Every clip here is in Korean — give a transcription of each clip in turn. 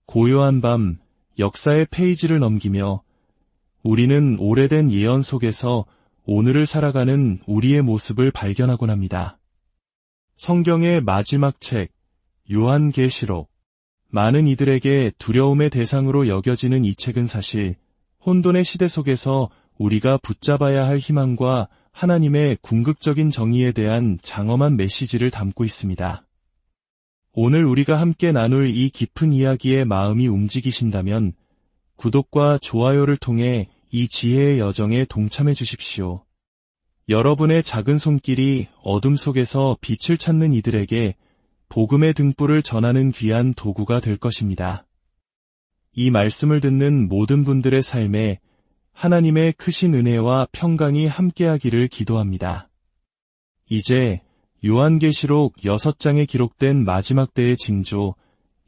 고요한 밤, 역사의 페이지를 넘기며 우리는 오래된 예언 속에서 오늘을 살아가는 우리의 모습을 발견하곤 합니다. 성경의 마지막 책, 요한계시록. 많은 이들에게 두려움의 대상으로 여겨지는 이 책은 사실 혼돈의 시대 속에서 우리가 붙잡아야 할 희망과 하나님의 궁극적인 정의에 대한 장엄한 메시지를 담고 있습니다. 오늘 우리가 함께 나눌 이 깊은 이야기에 마음이 움직이신다면 구독과 좋아요를 통해 이 지혜의 여정에 동참해 주십시오. 여러분의 작은 손길이 어둠 속에서 빛을 찾는 이들에게 복음의 등불을 전하는 귀한 도구가 될 것입니다. 이 말씀을 듣는 모든 분들의 삶에 하나님의 크신 은혜와 평강이 함께하기를 기도합니다. 이제 요한계시록 6장에 기록된 마지막 때의 징조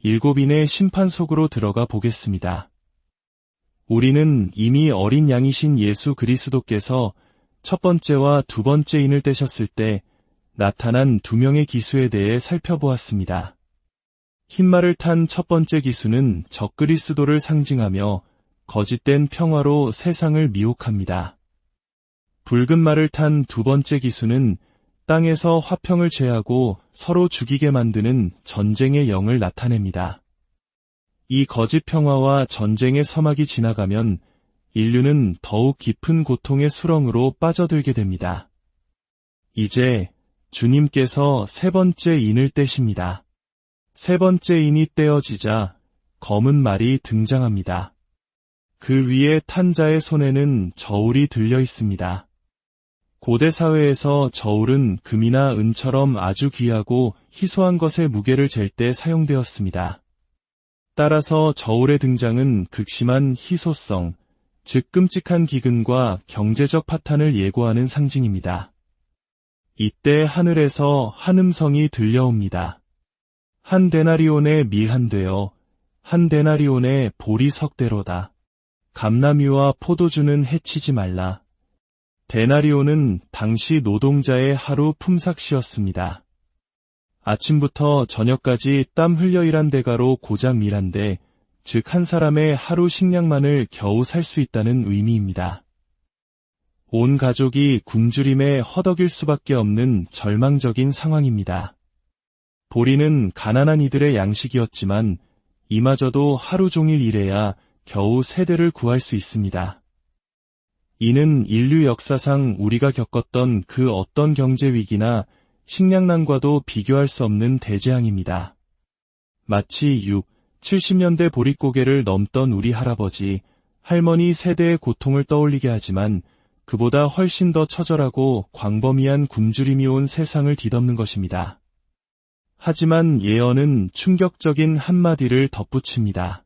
7인의 심판 속으로 들어가 보겠습니다. 우리는 이미 어린 양이신 예수 그리스도께서 첫 번째와 두 번째 인을 떼셨을 때 나타난 두 명의 기수에 대해 살펴보았습니다. 흰말을 탄 첫 번째 기수는 적그리스도를 상징하며 거짓된 평화로 세상을 미혹합니다. 붉은 말을 탄 두 번째 기수는 땅에서 화평을 제하고 서로 죽이게 만드는 전쟁의 영을 나타냅니다. 이 거짓 평화와 전쟁의 서막이 지나가면 인류는 더욱 깊은 고통의 수렁으로 빠져들게 됩니다. 이제 주님께서 세 번째 인을 떼십니다. 세 번째 인이 떼어지자 검은 말이 등장합니다. 그 위에 탄 자의 손에는 저울이 들려 있습니다. 고대 사회에서 저울은 금이나 은처럼 아주 귀하고 희소한 것의 무게를 잴 때 사용되었습니다. 따라서 저울의 등장은 극심한 희소성, 즉 끔찍한 기근과 경제적 파탄을 예고하는 상징입니다. 이때 하늘에서 한 음성이 들려옵니다. 한 데나리온의 밀한되어 한 데나리온의 보리 석대로다. 감람이와 포도주는 해치지 말라. 데나리온은 당시 노동자의 하루 품삯이었습니다. 아침부터 저녁까지 땀 흘려 일한 대가로 고작 밀한데, 즉 한 사람의 하루 식량만을 겨우 살 수 있다는 의미입니다. 온 가족이 굶주림에 허덕일 수밖에 없는 절망적인 상황입니다. 보리는 가난한 이들의 양식이었지만 이마저도 하루 종일 일해야 겨우 세대를 구할 수 있습니다. 이는 인류 역사상 우리가 겪었던 그 어떤 경제 위기나 식량난과도 비교할 수 없는 대재앙입니다. 마치 70년대 보릿고개를 넘던 우리 할아버지, 할머니 세대의 고통을 떠올리게 하지만 그보다 훨씬 더 처절하고 광범위한 굶주림이 온 세상을 뒤덮는 것입니다. 하지만 예언은 충격적인 한마디를 덧붙입니다.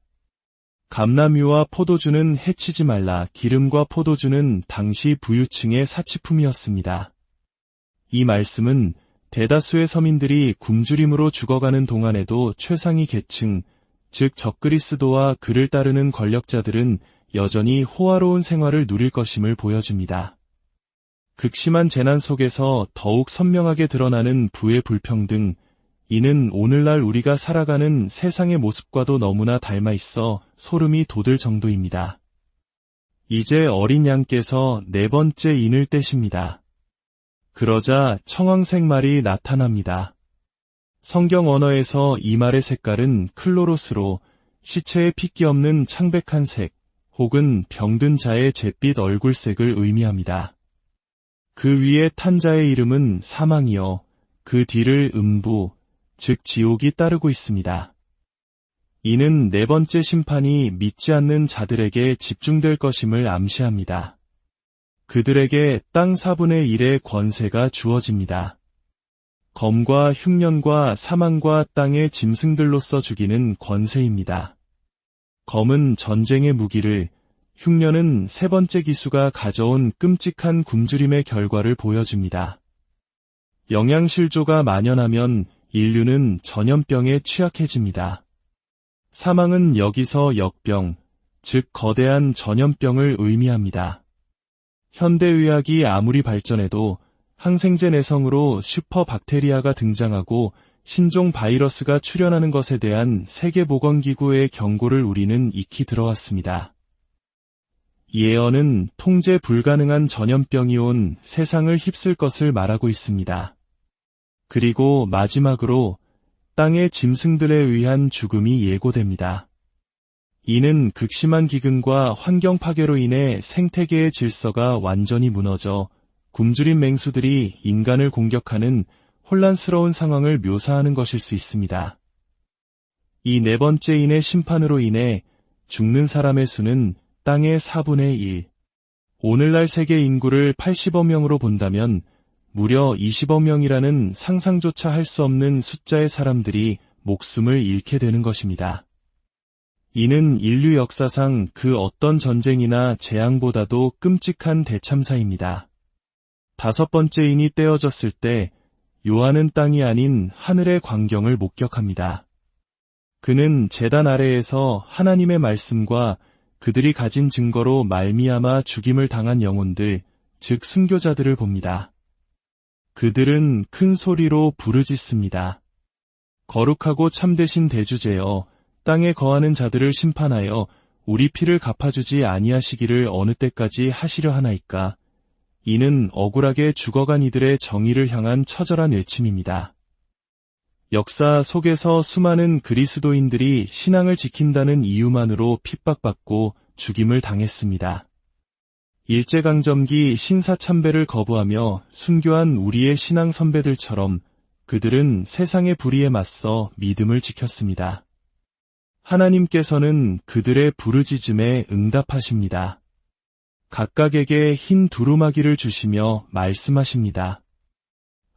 감람유와 포도주는 해치지 말라. 기름과 포도주는 당시 부유층의 사치품이었습니다. 이 말씀은 대다수의 서민들이 굶주림으로 죽어가는 동안에도 최상위 계층, 즉 적그리스도와 그를 따르는 권력자들은 여전히 호화로운 생활을 누릴 것임을 보여줍니다. 극심한 재난 속에서 더욱 선명하게 드러나는 부의 불평등, 이는 오늘날 우리가 살아가는 세상의 모습과도 너무나 닮아 있어 소름이 돋을 정도입니다. 이제 어린 양께서 네 번째 인을 떼십니다. 그러자 청황색 말이 나타납니다. 성경 언어에서 이 말의 색깔은 클로로스로 시체에 핏기 없는 창백한 색 혹은 병든 자의 잿빛 얼굴색을 의미합니다. 그 위에 탄 자의 이름은 사망이요 그 뒤를 음부, 즉 지옥이 따르고 있습니다. 이는 네 번째 심판이 믿지 않는 자들에게 집중될 것임을 암시합니다. 그들에게 땅 4분의 1의 권세가 주어집니다. 검과 흉년과 사망과 땅의 짐승들로서 죽이는 권세입니다. 검은 전쟁의 무기를, 흉년은 세 번째 기수가 가져온 끔찍한 굶주림의 결과를 보여줍니다. 영양실조가 만연하면 인류는 전염병에 취약해집니다. 사망은 여기서 역병, 즉 거대한 전염병을 의미합니다. 현대의학이 아무리 발전해도 항생제 내성으로 슈퍼박테리아가 등장하고 신종 바이러스가 출현하는 것에 대한 세계보건기구의 경고를 우리는 익히 들어왔습니다. 예언은 통제 불가능한 전염병이 온 세상을 휩쓸 것을 말하고 있습니다. 그리고 마지막으로 땅의 짐승들에 의한 죽음이 예고됩니다. 이는 극심한 기근과 환경 파괴로 인해 생태계의 질서가 완전히 무너져 굶주린 맹수들이 인간을 공격하는 혼란스러운 상황을 묘사하는 것일 수 있습니다. 이 네 번째 인의 심판으로 인해 죽는 사람의 수는 땅의 4분의 1. 오늘날 세계 인구를 80억 명으로 본다면 무려 20억 명이라는 상상조차 할 수 없는 숫자의 사람들이 목숨을 잃게 되는 것입니다. 이는 인류 역사상 그 어떤 전쟁이나 재앙보다도 끔찍한 대참사입니다. 다섯 번째 인이 떼어졌을 때 요한은 땅이 아닌 하늘의 광경을 목격합니다. 그는 제단 아래에서 하나님의 말씀과 그들이 가진 증거로 말미암아 죽임을 당한 영혼들, 즉 순교자들을 봅니다. 그들은 큰 소리로 부르짖습니다. 거룩하고 참되신 대주제여, 땅에 거하는 자들을 심판하여 우리 피를 갚아주지 아니하시기를 어느 때까지 하시려 하나이까. 이는 억울하게 죽어간 이들의 정의를 향한 처절한 외침입니다. 역사 속에서 수많은 그리스도인들이 신앙을 지킨다는 이유만으로 핍박받고 죽임을 당했습니다. 일제강점기 신사참배를 거부하며 순교한 우리의 신앙 선배들처럼 그들은 세상의 불의에 맞서 믿음을 지켰습니다. 하나님께서는 그들의 부르짖음에 응답하십니다. 각각에게 흰 두루마기를 주시며 말씀하십니다.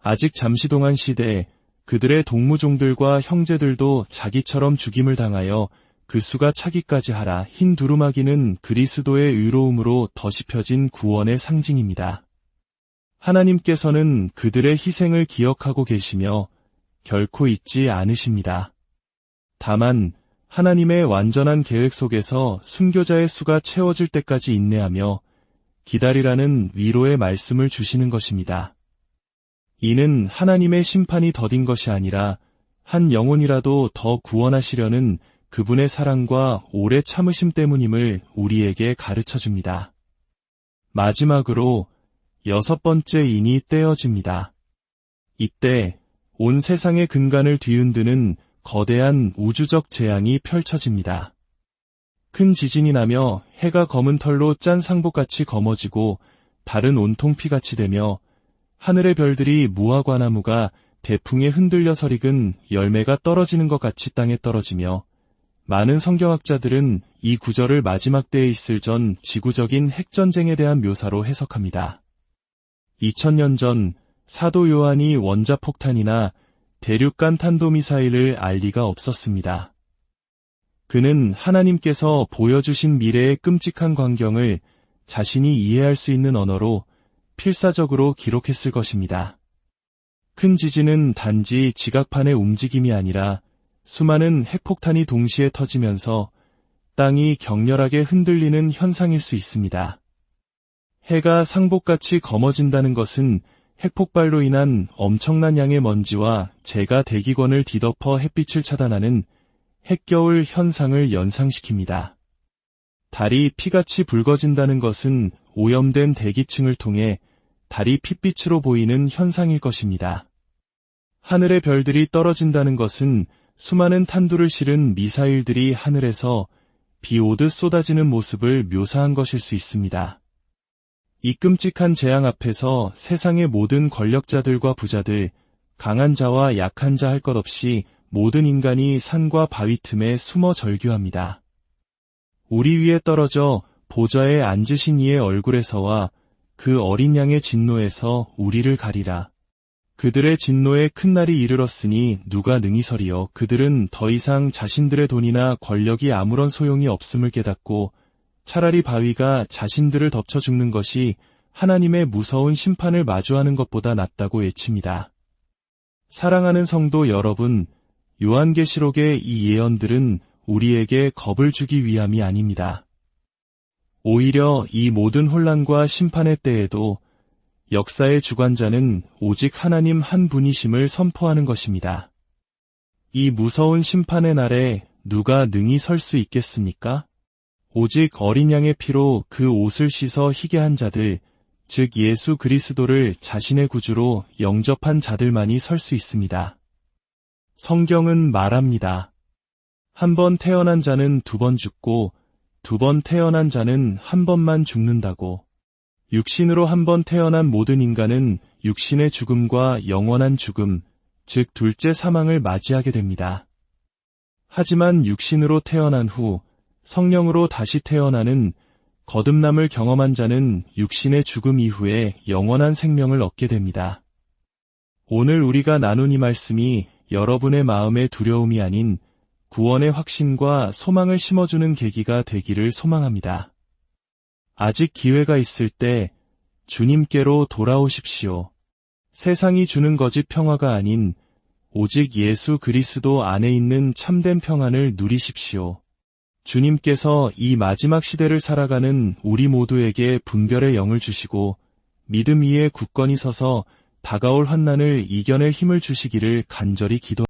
아직 잠시 동안 시대에 그들의 동무종들과 형제들도 자기처럼 죽임을 당하여 그 수가 차기까지 하라. 흰 두루마기는 그리스도의 의로움으로 덧입혀진 구원의 상징입니다. 하나님께서는 그들의 희생을 기억하고 계시며 결코 잊지 않으십니다. 다만 하나님의 완전한 계획 속에서 순교자의 수가 채워질 때까지 인내하며 기다리라는 위로의 말씀을 주시는 것입니다. 이는 하나님의 심판이 더딘 것이 아니라 한 영혼이라도 더 구원하시려는 그분의 사랑과 오래 참으심 때문임을 우리에게 가르쳐줍니다. 마지막으로 여섯 번째 인이 떼어집니다. 이때 온 세상의 근간을 뒤흔드는 거대한 우주적 재앙이 펼쳐집니다. 큰 지진이 나며 해가 검은 털로 짠 상복같이 검어지고 달은 온통 피같이 되며 하늘의 별들이 무화과나무가 대풍에 흔들려 서익은 열매가 떨어지는 것 같이 땅에 떨어지며 많은 성경학자들은 이 구절을 마지막 때에 있을 전 지구적인 핵전쟁에 대한 묘사로 해석합니다. 2000년 전 사도 요한이 원자폭탄이나 대륙간 탄도미사일을 알 리가 없었습니다. 그는 하나님께서 보여주신 미래의 끔찍한 광경을 자신이 이해할 수 있는 언어로 필사적으로 기록했을 것입니다. 큰 지진은 단지 지각판의 움직임이 아니라 수많은 핵폭탄이 동시에 터지면서 땅이 격렬하게 흔들리는 현상일 수 있습니다. 해가 상복같이 검어진다는 것은 핵폭발로 인한 엄청난 양의 먼지와 재가 대기권을 뒤덮어 햇빛을 차단하는 핵겨울 현상을 연상시킵니다. 달이 피같이 붉어진다는 것은 오염된 대기층을 통해 달이 핏빛으로 보이는 현상일 것입니다. 하늘의 별들이 떨어진다는 것은 수많은 탄두를 실은 미사일들이 하늘에서 비 오듯 쏟아지는 모습을 묘사한 것일 수 있습니다. 이 끔찍한 재앙 앞에서 세상의 모든 권력자들과 부자들, 강한 자와 약한 자 할 것 없이 모든 인간이 산과 바위 틈에 숨어 절규합니다. 우리 위에 떨어져 보좌에 앉으신 이의 얼굴에서와 그 어린 양의 진노에서 우리를 가리라. 그들의 진노의 큰 날이 이르렀으니 누가 능히 서리요. 그들은 더 이상 자신들의 돈이나 권력이 아무런 소용이 없음을 깨닫고 차라리 바위가 자신들을 덮쳐 죽는 것이 하나님의 무서운 심판을 마주하는 것보다 낫다고 외칩니다. 사랑하는 성도 여러분, 요한계시록의 이 예언들은 우리에게 겁을 주기 위함이 아닙니다. 오히려 이 모든 혼란과 심판의 때에도 역사의 주관자는 오직 하나님 한 분이심을 선포하는 것입니다. 이 무서운 심판의 날에 누가 능히 설 수 있겠습니까? 오직 어린 양의 피로 그 옷을 씻어 희게 한 자들, 즉 예수 그리스도를 자신의 구주로 영접한 자들만이 설 수 있습니다. 성경은 말합니다. 한 번 태어난 자는 두 번 죽고 두 번 태어난 자는 한 번만 죽는다고. 육신으로 한 번 태어난 모든 인간은 육신의 죽음과 영원한 죽음, 즉 둘째 사망을 맞이하게 됩니다. 하지만 육신으로 태어난 후 성령으로 다시 태어나는 거듭남을 경험한 자는 육신의 죽음 이후에 영원한 생명을 얻게 됩니다. 오늘 우리가 나눈 이 말씀이 여러분의 마음의 두려움이 아닌 구원의 확신과 소망을 심어주는 계기가 되기를 소망합니다. 아직 기회가 있을 때 주님께로 돌아오십시오. 세상이 주는 거짓 평화가 아닌 오직 예수 그리스도 안에 있는 참된 평안을 누리십시오. 주님께서 이 마지막 시대를 살아가는 우리 모두에게 분별의 영을 주시고 믿음 위에 굳건히 서서 다가올 환난을 이겨낼 힘을 주시기를 간절히 기도합니다.